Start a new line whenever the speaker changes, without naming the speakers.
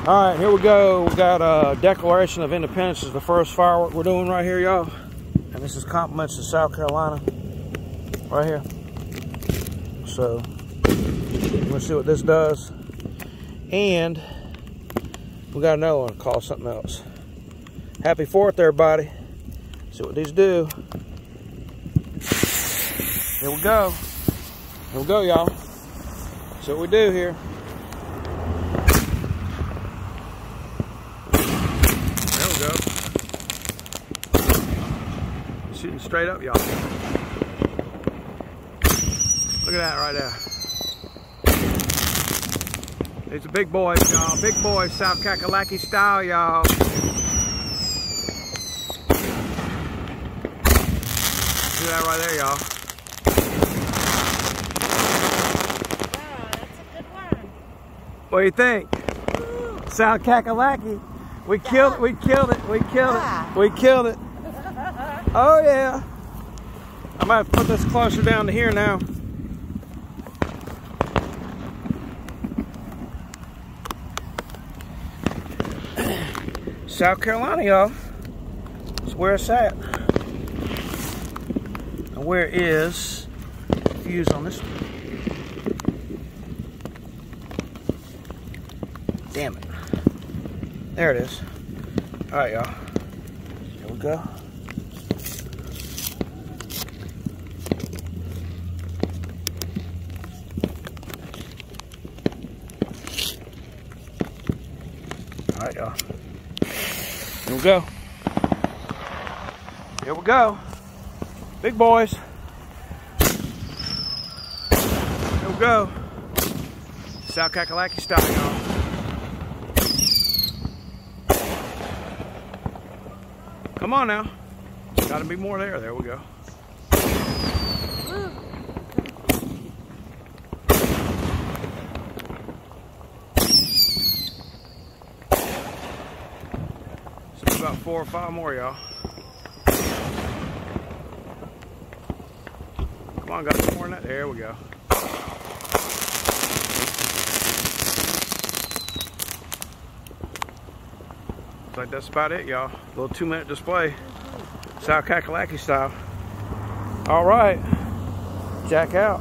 All right, here we go. We got Declaration of Independence is the first firework we're doing right here, y'all. And this is compliments to South Carolina, right here. So, we'll see what this does. And we got another one called something else. Happy 4th, everybody. See what these do. Here we go. Here we go, y'all. See what we do here. There we go. Shooting straight up, y'all. Look at that right there. These are big boys, y'all. Big boys, South Kakalaki style, y'all. See that right there, y'all.
Wow, that's a good one.
What do you think?
Woo.
South Kakalaki. We killed it, we killed it, we killed it, we killed it. Oh yeah. I'm gonna put this closer down to here now. South Carolina, y'all. That's where it's at. And where is the fuse on this one? Damn it. There it is. All right, y'all. Here we go. All right, y'all. Here we go. Here we go. Big boys. Here we go. South Kakalaki style, y'all. Come on now. Gotta be more there. There we go. So about 4 or 5 more, y'all. Come on, got some more in that. There we go. Looks like that's about it, y'all. Little 2-minute display. South Kakalaki style. All right. Jack out.